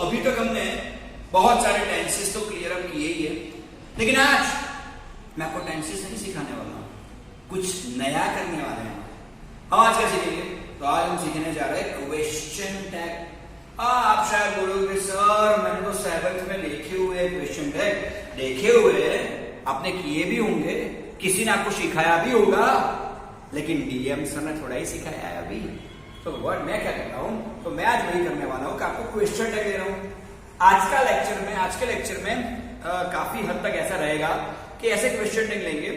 अभी तक हमने बहुत सारे टेंसेस तो क्लियर अप किए ही है, लेकिन आज मैं आपको टेंसेस नहीं सिखाने वाला हूं, कुछ नया करने वाले हैं। हम आज क्या सीखेंगे? तो आज हम सीखने जा रहे हैं क्वेश्चन टैग। आप शायद बोलोगे सर मैंने तो 7th में लिखे हुए क्वेश्चन टैग देखे हुए, आपने किए भी होंगे, किसी ने आपको सिखाया भी होगा, लेकिन डीएम सर ने थोड़ा ही सिखाया है अभी। तो वर्ड मैं क्या कर रहा हूं, तो मैं आज वही करने वाला हूं कि आपको क्वेश्चन टैग दे रहा हूं। आज के लेक्चर में काफी हद तक ऐसा रहेगा कि ऐसे क्वेश्चन टैग लेंगे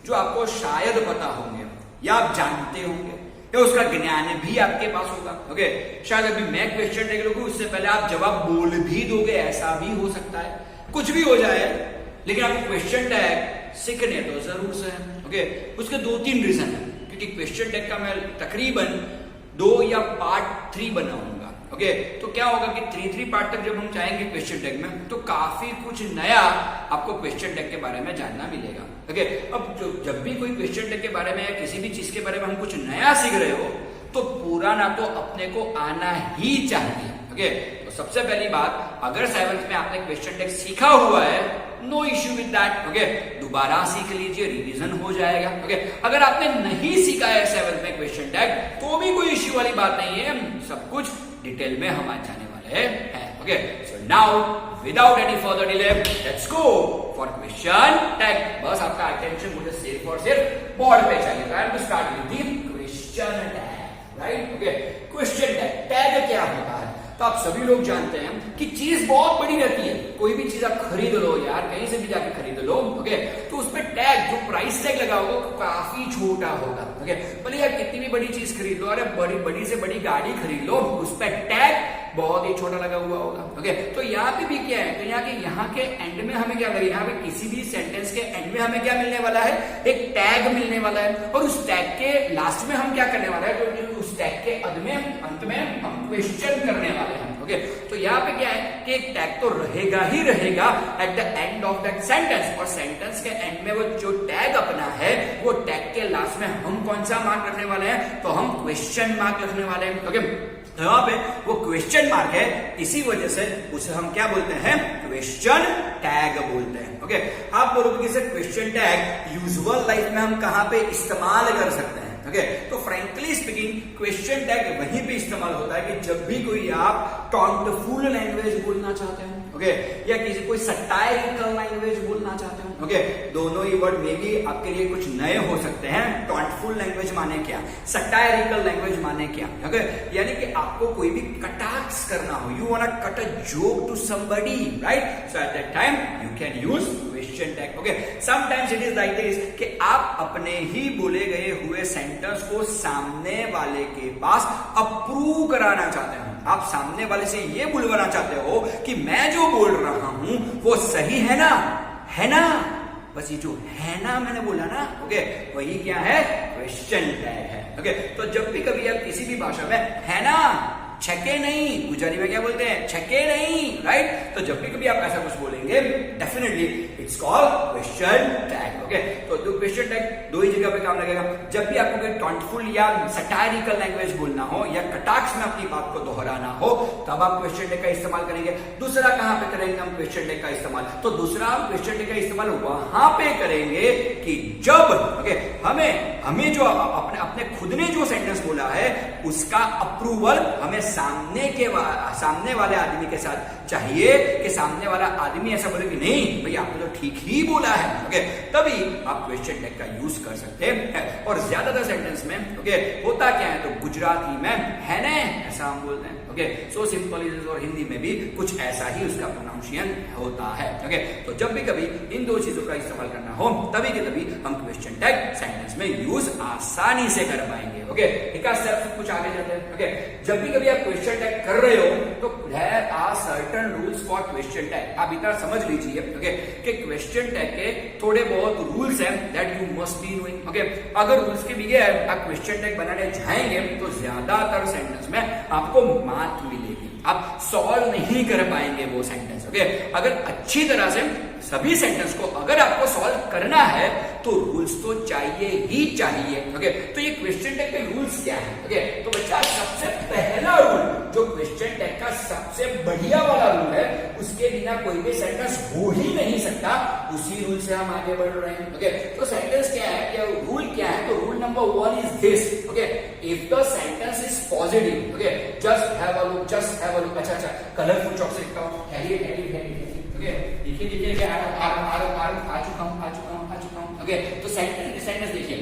जो आपको शायद पता होंगे या आप जानते होंगे या उसका ज्ञान भी आपके पास होगा। ओके, शायद अभी मैं क्वेश्चन टैग लूंगा, उससे पहले आप जवाब बोल भी दोगे, ऐसा भी हो सकता है, कुछ भी हो जाए, लेकिन आपको क्वेश्चन टैग सीखने तो जरूर से है। ओके, उसके 2-3 रीजन है, क्योंकि क्वेश्चन टैग का मैं तकरीबन 2 या पार्ट 3 बनाऊंगा। ओके, तो क्या होगा कि 3 पार्ट तक जब हम जाएंगे क्वेश्चन टैग में, तो काफी कुछ नया आपको क्वेश्चन टैग के बारे में जानना मिलेगा। ओके, अब जब भी कोई क्वेश्चन टैग के बारे में या किसी भी चीज के बारे में हम कुछ नया सीख रहे हो, तो पुराना तो अपने को आना ही चाहिए। ओके, तो सबसे पहली बात, अगर 7th में आपने क्वेश्चन टैग सीखा हुआ है, no issue with that. Okay, दोबारा सीख लीजिए, रिवीजन हो जाएगा। ओके, अगर आपने नहीं सीखा है 7th में क्वेश्चन टैग, तो भी कोई इश्यू वाली बात नहीं है, सब कुछ डिटेल में हम आज जाने वाले हैं। Okay, so now without any further delay let's go for question tag. बस आपका अटेंशन मुझे सिर्फ और सिर्फ बोर्ड पे चाहिए। Time to start with the question tag, right? Okay, question tag, tag क्या होता है? तो आप सभी लोग जानते हैं कि चीज बहुत बड़ी रहती है। कोई भी चीज आप खरीद लो यार, कहीं से भी जाके खरीद लो, ओके, तो उसपे टैग, जो प्राइस टैग लगा होगा, काफी छोटा होगा। ओके, भले यार कितनी भी बड़ी चीज खरीद लो, अरे बड़ी से बड़ी गाड़ी खरीद लो, उस पर टैग बहुत ही छोटा लगा हुआ होगा। ओके, तो यहाँ पे भी क्या है, तो यहाँ के एंड में हमें क्या लगेगा, यहाँ पे किसी भी सेंटेंस के एंड में हमें क्या मिलने वाला है, एक टैग मिलने वाला है, और उस टैग के लास्ट में हम क्या करने वाला है, तो उस टैग के अंत में हम क्वेश्चन करने वाले हैं। ओके, तो यहाँ पे क्या है कि एक टैग तो रहेगा ही रहेगा at the end of that sentence, और सेंटेंस के एंड में वो जो टैग अपना है, वो टैग के लास्ट में हम कौन सा मार्क रखने वाले हैं, तो हम क्वेश्चन मार्क रखने वाले हैं। ओके, तो यहाँ पे वो क्वेश्चन मार्क है, इसी वजह से उसे हम क्या बोलते हैं, क्वेश्चन टैग बोलते हैं। ओके, आप बोलोगे कि क्वेश्चन टैग यूजुअल लाइफ में हम कहां पे इस्तेमाल कर सकते हैं? ओके, तो फ्रेंकली स्पीकिंग क्वेश्चन टैग वहीं पे इस्तेमाल होता है कि जब भी कोई आप टॉन्टफुल लैंग्वेज बोलना चाहते हैं, ओके, या किसी कोई सटायरिकल लैंग्वेज बोलना चाहते हैं। ओके, दोनों ही वर्ड में भी आपके लिए कुछ नए हो सकते हैं। टॉन्टफुल लैंग्वेज माने क्या, सटायरिकल लैंग्वेज माने क्या? ओके, यानी कि आपको कोई भी कटाक्ष करना हो, you want to cut a joke to somebody, right? So at that time you can use question tag. Okay, sometimes it is like this कि आप अपने ही बोले गए हुए सेंटेंस को सामने वाले के पास अप्रूव कराना चाहते हो। आप सामने वाले से ये बुलवाना चाहते हो कि मैं जो बोल रहा हूं वो सही है ना, है ना? बस ये जो है ना मैंने बोला ना, ओके, वही क्या है, क्वेश्चन टैग है। ओके, तो जब भी कभी आप किसी भी भाषा में है ना, छके नहीं, गुजराती में क्या बोलते हैं, छके नहीं, राइट? तो जब भी कभी आप ऐसा कुछ बोलेंगे, definitely it's called question tag. Okay, तो क्वेश्चन टैग 2 ही जगह पे काम लगेगा। जब भी आपको कोई टॉन्टफुल या सटायरिकल लैंग्वेज बोलना हो या कटाक्ष में अपनी बात को दोहराना हो, तब आप क्वेश्चन टैग का इस्तेमाल करेंगे। दूसरा कहां पे करेंगे हम क्वेश्चन टैग का इस्तेमाल? तो दूसरा हम क्वेश्चन टैग का इस्तेमाल वहां पे करेंगे कि जब हमें जो अपने खुद ने जो सेंटेंस बोला है, उसका अप्रूवल हमें सामने वाले आदमी के साथ चाहिए, कि सामने वाला आदमी ऐसा बोले कि नहीं भाई आपने तो ठीक ही बोला है। ओके, तभी आप क्वेश्चन टैग का यूज कर सकते हैं। और ज्यादातर सेंटेंस में ओके होता क्या है, तो गुजराती में है ने ऐसा हम बोलते हैं। ओके, सो सिंपल इज, और हिंदी में भी कुछ ऐसा ही उसका प्रोनाउंसिएशन होता है। ओके, तो जब भी कभी इन 2 चीजों का इस्तेमाल करना हो, तभी के तभी हम क्वेश्चन टैग सेंटेंस में यूज आसानी से कर पाएंगे। ओके, एक स्टेप कुछ आगे जाते हैं। ओके, जब भी कभी आप क्वेश्चन टैग कर रहे हो, तो there are certain rules for question tag. आप इतना समझ लीजिए, ओके, कि क्वेश्चन टैग के थोड़े बहुत रूल्स हैं that you must be knowing. Okay, अगर रूल्स के बगैर आप क्वेश्चन टैग बनाने जाएंगे, तो ज्यादातर सेंटेंस में आपको मार्क मिलेगी, आप सॉल्व नहीं कर पाएंगे वो सेंटेंस। ओके, अगर अच्छी तरह से सभी सेंटेंस को अगर आपको सॉल्व करना है, तो रूल्स तो चाहिए ही चाहिए। ओके, तो ये क्वेश्चन टैग के रूल्स क्या है? ओके, तो बच्चा सबसे पहला रूल जो क्वेश्चन टैग का सबसे बढ़िया वाला बिना कोई भी सेंटेंस हो ही नहीं सकता, उसी रूल से हम आगे बढ़ रहे हैं। ओके, तो सेंटेंस क्या है, क्या रूल क्या है, तो rule number 1 is this. Okay, if the sentence is positive, okay, just have a look, just have a look. अच्छा, कलरफुल चॉक से लिखता हूं, हैरी हैरी हैरी। ओके, देखिए आ चुका हूं। ओके, तो सेंटेंस देखिए,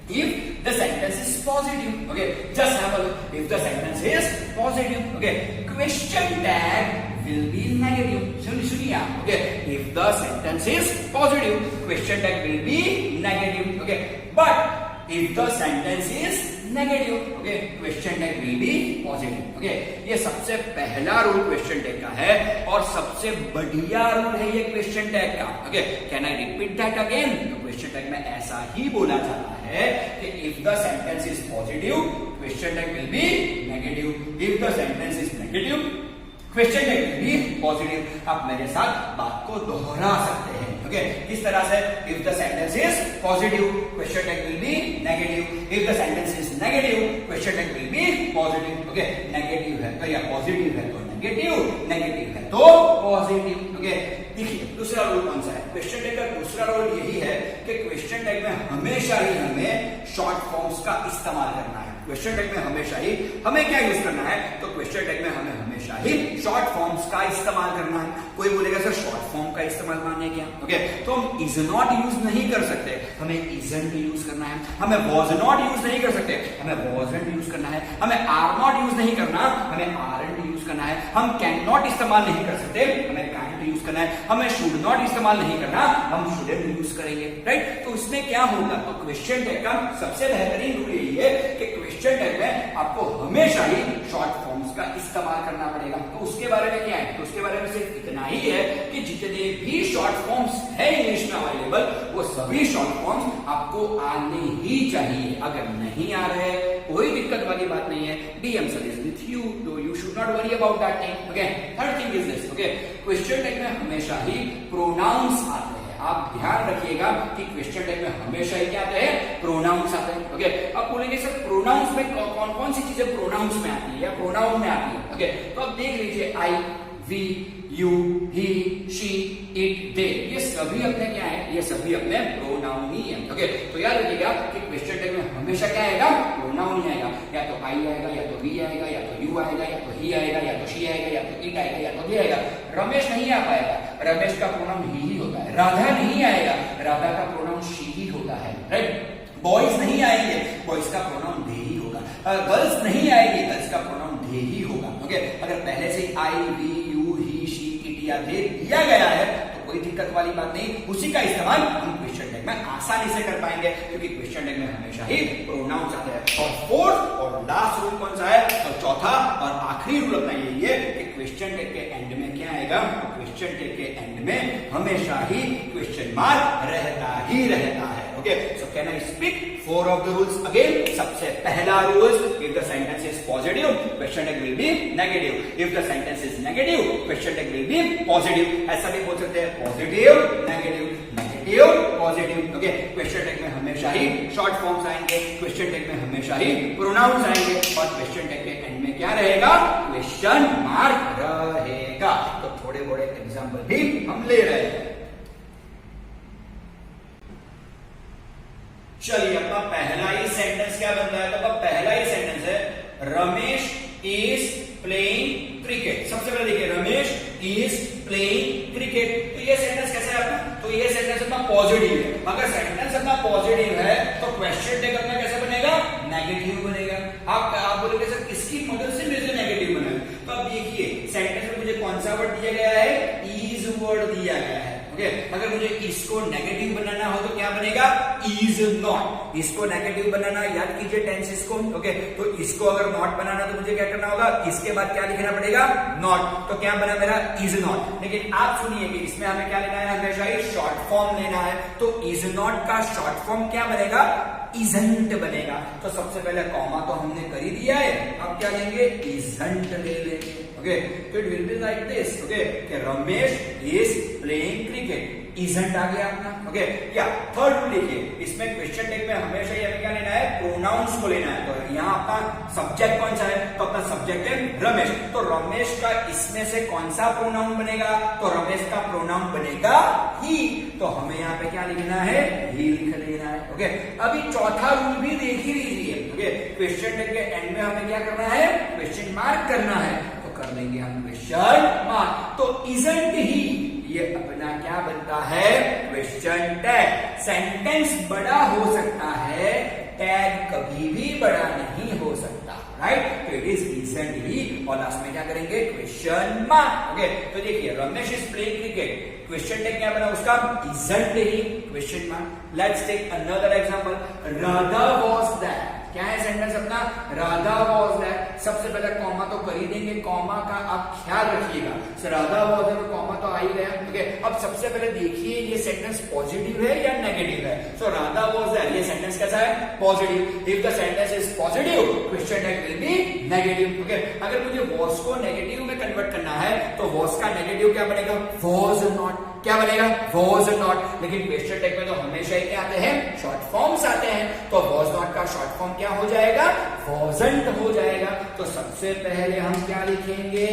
if the sentence is positive, okay, just have a look. If the sentence is positive, okay, question tag will be negative. सुनिए आप, okay, if the sentence is positive, question tag will be negative, okay, but if the sentence is negative, okay, question tag will be positive, okay. ये सबसे पहला rule question tag का है और सबसे बढ़िया रूल है ये क्वेश्चन टैग का। Okay, can I repeat that again? तो क्वेश्चन टैग में ऐसा ही बोला जाता है कि if the sentence is positive, question tag will be negative. If the sentence is negative, question tag will be positive. आप मेरे साथ बात को दोहरा सकते हैं। ओके, किस तरह से? If the sentence is positive, question tag will be negative. If the sentence is negative, question tag will be positive. Okay, negative है तो या पॉजिटिव है तो नेगेटिव, नेगेटिव है तो पॉजिटिव। ओके, देखिए दूसरा रूल कौन सा है? क्वेश्चन टैग का दूसरा रूल यही है कि क्वेश्चन टैग में हमेशा ही हमें शॉर्ट फॉर्म्स का इस्तेमाल करना है। क्वेश्चन टैग में हमेशा ही हमें क्या यूज करना है? तो क्वेश्चन टैग में हमें हमेशा ही शॉर्ट फॉर्म्स का इस्तेमाल करना है। कोई बोलेगा सर शॉर्ट फॉर्म का इस्तेमाल माने क्या? ओके, तो हम इज नॉट यूज नहीं कर सकते, हमें इजंट यूज करना है। हमें वॉज नॉट यूज नहीं कर सकते, हमें वॉजंट यूज करना है। हमें आर नॉट यूज नहीं करना, हमें आरंट यूज करना है। हम कैन नॉट इस्तेमाल नहीं कर सकते, हमें कांट यूज करना है। हमें शुड नॉट इस्तेमाल नहीं करना, हम शुडंट यूज करेंगे। राइट, तो इसमें क्या होगा? तो क्वेश्चन टैग का सबसे बेहतरीन रूल यही है कि क्वेश्चन टैग में आपको हमेशा ही शॉर्ट फॉर्म्स का इस्तेमाल करना पड़ेगा। तो उसके बारे में क्या है? तो उसके बारे में सिर्फ इतना ही है कि जितने भी शॉर्ट फॉर्म्स है इंग्लिश में अवेलेबल, वो सभी शॉर्ट फॉर्म्स आपको आने ही चाहिए। अगर नहीं आ रहे, कोई दिक्कत वाली बात नहीं है। DM sir is with you, so you should not worry about that thing. Okay, third thing is this. Okay, question tag में हमेशा ही प्रोनाउंस आते हैं। आप ध्यान रखिएगा कि क्वेश्चन टैग में हमेशा ही क्या आते हैं? प्रोनाउंस आते हैं। ओके, अब बोलेंगे सर प्रोनाउंस में कौन कौन सी चीजें प्रोनाउंस में आती है या प्रोनाउन में आती है? ओके, तो अब देख लीजिए, I, we, you, he, she, it, they, ये सभी अपने क्या है? ये सभी अपने प्रोनाउन ही है। ओके, तो याद रखिएगा कि क्वेश्चन टैग में हमेशा क्या आएगा? प्रोनाउन ही आएगा। या तो आई आएगा, या तो वी आएगा, या तो यू आएगा, या तो ही आएगा, या तो शी आएगा, या तो इट आएगा, या तो दे आएगा। रमेश नहीं आ पाएगा, रमेश का प्रोनाउन ही होता है। राधा नहीं आएगा, राधा का प्रोनाउन शी ही होता है। राइट, बॉयज नहीं आएंगे, बॉयज का प्रोनाउन दे ही होगा। गर्ल्स नहीं आएगी, गर्ल्स का प्रोनाउन दे ही होगा। ओके, अगर पहले से I, we, you, he, she, it या दे दिया गया है तो कोई दिक्कत वाली बात नहीं, उसी का इस्तेमाल हम क्वेश्चन टैग में आसानी से कर पाएंगे, क्योंकि क्वेश्चन टैग में हमेशा ही प्रोनाउंस आते हैं। और फोर्थ और लास्ट रूल कौन सा है? तो चौथा और आखिरी रूल अपना यही है कि क्वेश्चन टैग के एंड में क्या आएगा? क्वेश्चन टैग के एंड में हमेशा ही क्वेश्चन मार्क रहता ही रहता है। Okay, so can I speak 4 of the rules again? सबसे पहला rule, if the sentence is positive, question tag will be negative. If the sentence is negative, question tag will be positive. ऐसा भी बोल सकते हैं, positive, negative, negative, positive. Okay, question tag में हमेशा ही short forms आएंगे, क्वेश्चन टैग में हमेशा ही प्रोनाउंस आएंगे और क्वेश्चन टैग के एंड में क्या रहेगा? क्वेश्चन मार्क रहेगा। तो थोड़े बड़े एग्जाम्पल भी हम ले रहे हैं। चलिए, अपना पहला ही सेंटेंस क्या बनता है? तो पहला ही सेंटेंस है रमेश इज प्लेइंग क्रिकेट। सबसे पहले देखिए, रमेश इज प्लेइंग क्रिकेट। तो ये सेंटेंस कैसा है अपना? तो ये सेंटेंस अपना पॉजिटिव है। अगर सेंटेंस अपना पॉजिटिव है तो क्वेश्चन टैग अपना कैसा बनेगा? नेगेटिव बनेगा। आप बोलोगे सर किसकी मदद से मुझे नेगेटिव बना? तो अब देखिए, सेंटेंस में मुझे कौन सा वर्ड दिया गया है? इज वर्ड दिया गया है। ओके, अगर मुझे इसको नेगेटिव बनाना हो तो क्या बनेगा? Is not. इसको नेगेटिव बनाना, याद कीजिए टेंसेस को। ओके, तो इसको अगर नॉट बनाना तो मुझे क्या करना होगा? इसके बाद क्या लिखना पड़ेगा? नॉट। तो क्या बना मेरा? Is not. लेकिन आप सुनिए कि इसमें हमें क्या लेना है? हमेशा ही शॉर्ट फॉर्म लेना है। तो इज नॉट का शॉर्ट फॉर्म क्या बनेगा? इजंट बनेगा। तो सबसे पहले कॉमा तो हमने कर ही दिया है, अब क्या लेंगे? इजंट ले लेंगे। ओके, तो it will be like this. Okay, Ramesh is playing cricket, isn't आ गया अपना। ओके, या थर्ड रूल देखिए, इसमें क्वेश्चन टैग में हमेशा ये हमें क्या लेना है, प्रोनाउंस को लेना है। तो यहाँ अपना सब्जेक्ट कौन सा है, तो अपना सब्जेक्ट है रमेश। तो रमेश का इसमें से कौन सा प्रोनाउन बनेगा, तो रमेश का प्रोनाउन बनेगा ही। तो हमें यहाँ पे क्या लिखना है, ही लिख लेना है। ओके, अभी चौथा रूल भी देख ही लीजिए। ओके, क्वेश्चन टैग के एंड में हमें क्या करना है, क्वेश्चन मार्क करना है। तो कर लेंगे हम क्वेश्चन मार्क। तो इजंट ही ये अपना क्या बनता है, क्वेश्चन टैग। सेंटेंस बड़ा हो सकता है, टैग कभी भी बड़ा नहीं हो सकता, राइट। तो इट इज इजंट ही, और लास्ट में क्या करेंगे, क्वेश्चन मार्क। ओके, तो देखिए Ramesh is playing cricket, question tag क्या बना उसका, isn't he, question mark. Let's take another example, Radha was that. क्या है सेंटेंस अपना, राधा वाज दैट। सबसे पहले कॉमा तो कर ही देंगे, कॉमा का आप ख्याल रखिएगा। सो राधा वाज है तो कॉमा तो आ ही गया। ओके, अब सबसे पहले देखिए ये सेंटेंस पॉजिटिव है या नेगेटिव है। सो राधा वाज दैट, ये सेंटेंस कैसा है, positive. If the sentence is positive, question tag will be negative. Okay, अगर मुझे वाज को नेगेटिव में कन्वर्ट करना है तो वाज का नेगेटिव क्या बनेगा, वाज नॉट। क्या बनेगा, वाज नॉट। लेकिन क्वेश्चन टैग में तो हमेशा ही क्या आते हैं, शॉर्ट फॉर्म्स आते हैं। तो वाज नॉट का शॉर्ट फॉर्म क्या हो जाएगा, wasn't हो जाएगा। तो सबसे पहले हम क्या लिखेंगे,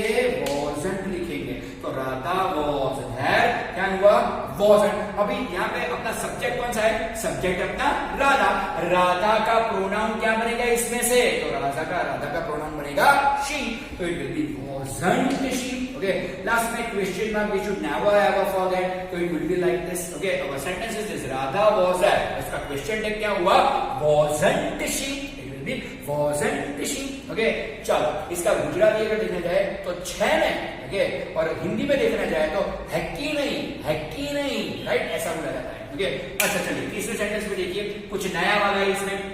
wasn't लिखेंगे। तो राधा was there, क्या हुआ, wasn't। अभी यहाँ पे अपना सब्जेक्ट कौन सा है, सब्जेक्ट अपना राधा। राधा का प्रोनाउन क्या बनेगा इसमें से, तो राधा का प्रोनाउन बनेगा she। तो it will be wasn't she। Okay, last में question mark, we should never ever forget. तो it will be like this. Okay, our sentence is this, Radha was there, इसका क्वेश्चन टैग क्या हुआ, wasn't she। wasn't she। Okay, चलो इसका गुजराती अगर देखने जाए तो छह नहीं। ओके, और हिंदी में देखना जाए तो है कि नहीं, राइट, ऐसा बोला जाता है। ओके, अच्छा चलिए तीसरे सेंटेंस में देखिए, कुछ नया वाला है इसमें,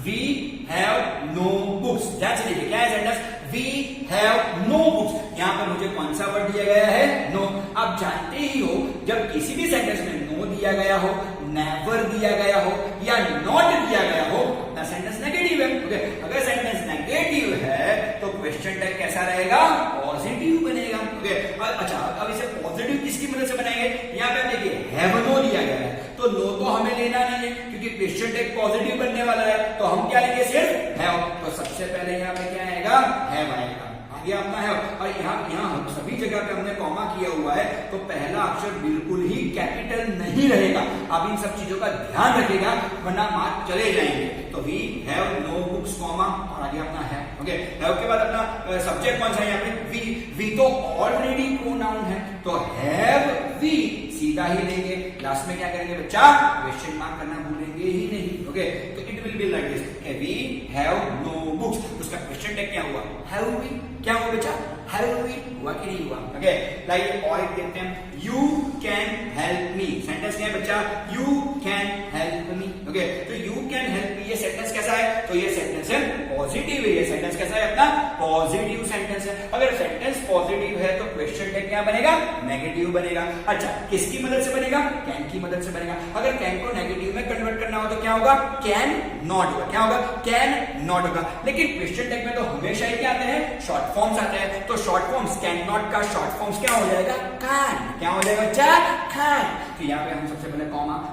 we have no books। ध्यान से देखिए क्या है sentence, we have no books। यहाँ पर मुझे कौन सा वर्ड दिया गया है, no। आप जानते ही हो जब किसी भी सेंटेंस में no दिया गया हो, नेवर दिया गया हो या नॉट दिया गया हो, अपना सेंटेंस नेगेटिव है। ओके, अगर सेंटेंस नेगेटिव है तो क्वेश्चन टैग कैसा रहेगा, पॉजिटिव बनेगा। ओके, अच्छा अब इसे पॉजिटिव किसकी मदद से बनाएंगे, यहाँ पे देखिए हैव नो दिया गया है, तो नो तो हमें लेना नहीं है क्योंकि क्वेश्चन टैग पॉजिटिव बनने वाला है। तो हम क्या लेंगे, सिर्फ हैव। तो सबसे पहले यहाँ पे क्या आएगा, हैव आएगा, आगे अपना है। और यहाँ सभी जगह पे हमने कॉमा किया हुआ है, तो पहला अक्षर बिल्कुल ही कैपिटल नहीं रहेगा। आप इन सब चीजों का ध्यान रखिएगा वरना मार्क चले जाएंगे। तो we have no books comma, और आगे अपना है। ओके, हैव के बाद अपना सब्जेक्ट कौन सा है यहाँ पे, वी तो ऑलरेडी प्रोनाउन है, तो हैव वी सीधा ही लेंगे। लास्ट में क्या करेंगे बच्चा, क्वेश्चन मार्क करना भूलेंगे ही नहीं। ओके, तो it will be like this, we have no books. उसका क्वेश्चन टैग क्या हुआ, हैव वी। क्या हुआ बच्चा, हैव वी हुआ कि नहीं हुआ। ओके, लाइक और एक देखते हैं, you can help me. Sentence क्या है बच्चा, you can help me. Okay, तो यू कैन हेल्प मी ये सेंटेंस कैसा है, तो ये सेंटेंस है पॉजिटिव है। ये सेंटेंस कैसा है अपना, पॉजिटिव सेंटेंस है। अगर सेंटेंस पॉजिटिव है तो क्वेश्चन टैग क्या बनेगा, नेगेटिव बनेगा। अच्छा, किसकी मदद से बनेगा, कैन की मदद से बनेगा। अगर कैन को नेगेटिव में कन्वर्ट करना हो तो क्या होगा, कैन नॉट होगा। क्या होगा, कैन नॉट होगा। लेकिन क्वेश्चन टैग में तो हमेशा ही क्या आते हैं, शॉर्ट फॉर्म्स आते हैं। तो शॉर्ट फॉर्म्स, कैन नॉट का शॉर्ट फॉर्म्स क्या हो जाएगा, कैन। क्या हो जाएगा बच्चा, कैन। तो यहाँ पे हम सबसे पहले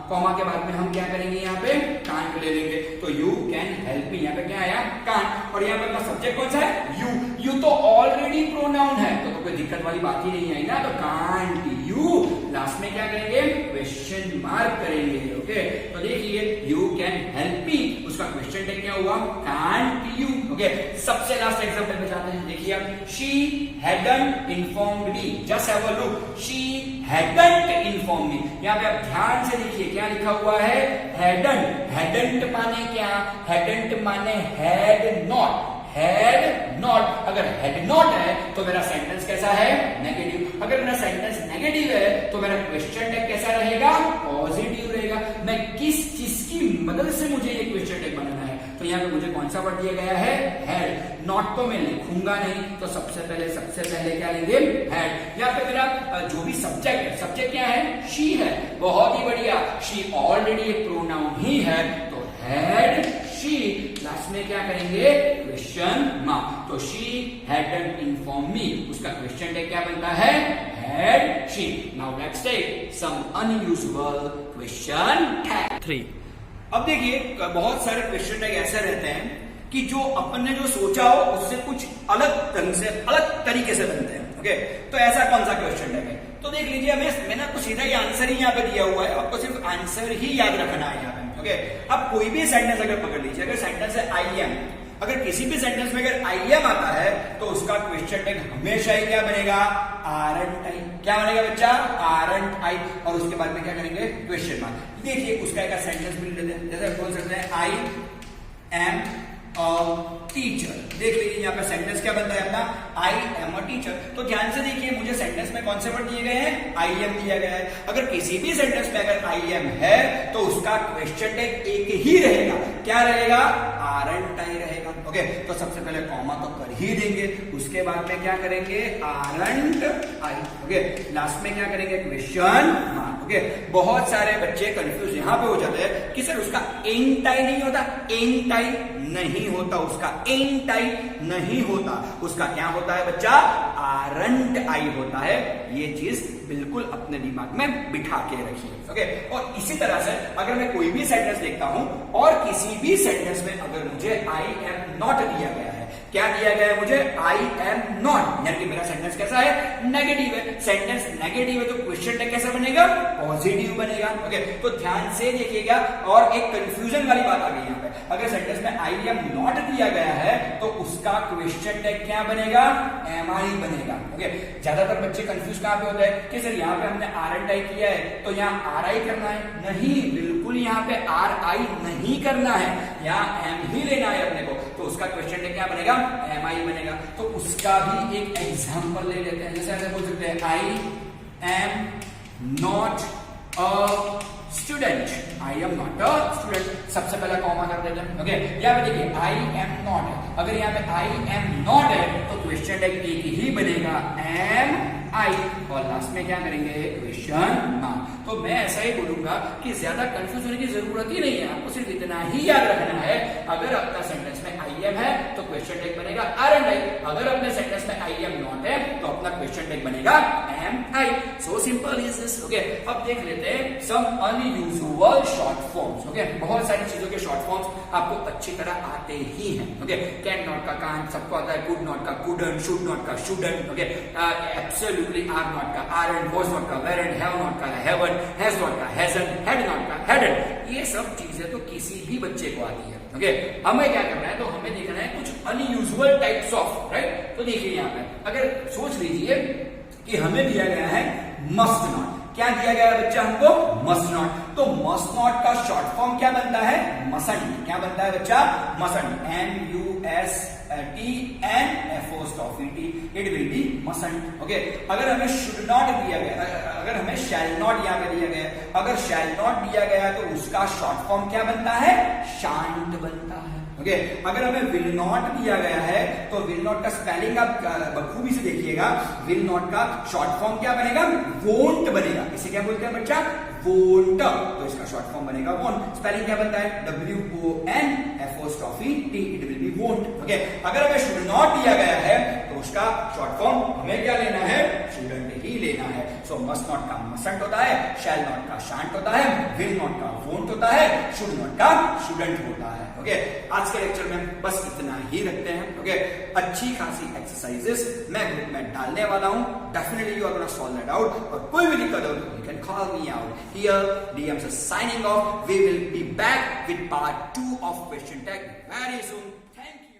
कॉमा के बाद में हम क्या करेंगे, यहाँ पे कैन को ले लेंगे। तो यू कैन हेल्प मी, यहाँ पे क्या आया, कैन। और यहाँ पे अपना सब्जेक्ट कौन सा है, यू तो ऑलरेडी प्रोनाउन है, तो कोई दिक्कत वाली बात ही नहीं आई ना। तो कांट यू, लास्ट में क्या करेंगे, क्वेश्चन मार्क करेंगे। ओके, तो देखिए यू कैन हेल्प मी, उसका क्वेश्चन टैग क्या हुआ, कांट यू। ओके, सबसे लास्ट एग्जांपल में जाते हैं। देखिए अब, she hadn't informed me. Just have a look, she hadn't informed मी। यहाँ पे आप ध्यान से देखिए क्या लिखा हुआ है, हैडंट। हैडंट माने क्या, हैडंट माने हैड नॉट। हैड नॉट, अगर हैड नॉट है तो मेरा सेंटेंस कैसा है, नेगेटिव। अगर मेरा सेंटेंस नेगेटिव है तो मेरा क्वेश्चन टैग कैसा रहेगा, पॉजिटिव रहेगा। मैं किस चीज की मदद से मुझे ये क्वेश्चन टैग बनाना है, तो यहाँ पे मुझे कौन सा वर्ड दिया गया है, हैड। नॉट तो मैं लिखूंगा नहीं, तो सबसे पहले क्या लेंगे, हैड। यहाँ पे मेरा जो भी सब्जेक्ट है, सब्जेक्ट क्या है, शी है। बहुत ही बढ़िया, शी ऑलरेडी एक प्रोनाउन ही है, तो हैड शी। लास्ट में क्या करेंगे, क्वेश्चन मार्क। तो शी हैडंट इन्फॉर्म मी, उसका क्वेश्चन टैग क्या बनता है, had she. Now let's take some unusual question tag 3. अब देखिए बहुत सारे क्वेश्चन टैग ऐसे रहते हैं कि जो अपन ने जो सोचा हो उससे कुछ अलग ढंग से अलग तरीके से बनते हैं. ओके, तो ऐसा कौन सा क्वेश्चन टैग है? तो देख लीजिए, मैंने आपको सीधा ही आंसर ही यहाँ पे दिया हुआ है, आपको सिर्फ आंसर ही याद रखना है यहाँ पे. ओके, अब कोई भी सेंटेंस अगर पकड़ लीजिए, अगर सेंटेंस है आई एम, अगर किसी भी सेंटेंस में अगर आई एम आता है तो उसका क्वेश्चन टैग हमेशा ही क्या बनेगा? आरंट आई. क्या बनेगा बच्चा? आरंट आई. और उसके बाद में क्या करेंगे? Question mark. देखिए उसका एक सेंटेंस भी लेते हैं, जैसे बोल सकते हैं आई एम टीचर. देख लीजिए यहाँ पे सेंटेंस क्या बनता है अपना? I am a teacher. तो ध्यान से देखिए, मुझे सेंटेंस में कौन से वर्ड दिए गए हैं? आई एम दिया गया है. अगर किसी भी सेंटेंस में अगर आई एम है तो उसका क्वेश्चन टैग एक ही रहेगा. क्या रहेगा? आरंट आई रहेगा. ओके, तो सबसे पहले कॉमा तो कर ही देंगे, उसके बाद में क्या करेंगे? आरंट आई. ओके, लास्ट में क्या करेंगे? Question mark. ओके, बहुत सारे बच्चे कंफ्यूज यहाँ पे हो जाते हैं कि सर उसका एंड आई नहीं होता. एंड आई नहीं होता, उसका एंड आई नहीं होता, उसका क्या होता है बच्चा? आरंट आई होता है. ये चीज बिल्कुल अपने दिमाग में बिठा के रखिए. ओके, और इसी तरह से अगर मैं कोई भी सेंटेंस देखता हूं और किसी भी सेंटेंस में अगर मुझे आई एम नॉट दिया गया है, क्या दिया गया है मुझे? आई एम नॉट, यानी कि मेरा सेंटेंस कैसा है? नेगेटिव है. सेंटेंस नेगेटिव है तो क्वेश्चन टैग कैसा बनेगा? पॉजिटिव बनेगा. ओके, तो ध्यान से देखिएगा. और एक कंफ्यूजन वाली बात आ गई यहाँ पे, अगर सेंटेंस में आई एम नॉट दिया गया है तो उसका क्वेश्चन टैग क्या बनेगा? एम आई बनेगा. ओके, ज्यादातर बच्चे कंफ्यूज कहां पे होते हैं कि सर यहाँ पे हमने आरंट आई किया है तो यहाँ आर आई करना है. नहीं, बिल्कुल यहाँ पे आर आई नहीं करना है, यहाँ एम ही लेना है अपने को. तो उसका क्वेश्चन टैग क्या बनेगा? एम आई बनेगा. तो उसका भी एक एग्जांपल ले लेते हैं, जैसे ऐसे बोल सकते हैं I am not a student. I am not a student, सबसे पहले कॉमा कर देते हैं. ओके, यहाँ पे देखिए आई एम नॉट है, अगर यहाँ पे आई एम नॉट है तो क्वेश्चन टैग एक ही बनेगा, एम आई. और लास्ट में क्या करेंगे? Question mark. तो मैं ऐसा ही बोलूंगा कि ज्यादा कंफ्यूज होने की जरूरत ही नहीं है, आपको सिर्फ इतना ही याद रखना है, अगर आपका सेंटेंस में आई एम है तो क्वेश्चन टैग बनेगा आरंट आई. अगर अपने सेंटेंस में आई एम नॉट है तो अपना क्वेश्चन टैग बनेगा am I. So simple is this. Okay, अब देख लेते हैं some unusual short forms. Okay, बहुत सारी चीजों के शॉर्ट फॉर्म्स आपको अच्छी तरह आते ही हैं. ओके, कैन नॉट का कान सबको आता है, कुड नॉट का कुडंट, शुड नॉट का shouldn't. Okay, absolutely are not का आरंट, वाज नॉट का वेरंट, हैव नॉट का हैवन, हैज नॉट का हैजंट, हैड नॉट का हैडंट. ये सब चीजें तो किसी भी बच्चे को आती है. ओके, हमें क्या करना है? तो हमें देखना है कुछ अनयूजुअल टाइप्स ऑफ, राइट. तो देखिए यहाँ पे अगर सोच लीजिए कि हमें दिया गया है मस्ट नॉट. क्या दिया गया है बच्चा हमको? Must not. तो मस्ट नॉट का शॉर्ट फॉर्म क्या बनता है? मसंट. क्या बनता है बच्चा? Mustn't. MUSTNFOSTOPHY, it will be mustn't. Okay, अगर हमें शुड नॉट दिया गया, अगर हमें शैल नॉट यहाँ पे दिया गया, अगर शैल नॉट दिया गया तो उसका शॉर्ट फॉर्म क्या बनता है? शांत बनता है. ओके, अगर हमें विल नॉट दिया गया है तो विल नॉट का स्पेलिंग आप बखूबी से देखिएगा. विल नॉट का शॉर्ट फॉर्म क्या बनेगा? वोंट बनेगा. इसे क्या बोलते हैं बच्चा? वोंट. तो इसका शॉर्ट फॉर्म बनेगा वोंट. स्पेलिंग क्या बनता है? WONT, it will B won't. Okay, अगर हमें शुड नॉट दिया गया है तो उसका शॉर्ट फॉर्म हमें क्या लेना है? शुडंट ही लेना है. सो मस्ट नॉट का मसंट होता है, शैल नॉट का शांत होता है, विल नॉट का वोंट होता है, शुड नॉट का शुडंट होता है. ओके, आज के लेक्चर में बस इतना ही रखते हैं. ओके, अच्छी खासी एक्सरसाइजेस मैं ग्रुप में डालने वाला हूं. Definitely you are gonna solve that out. और कोई भी दिक्कत हो you can call me out here. DM से signing off. We will be back with part 2 of question tag very soon. Thank you.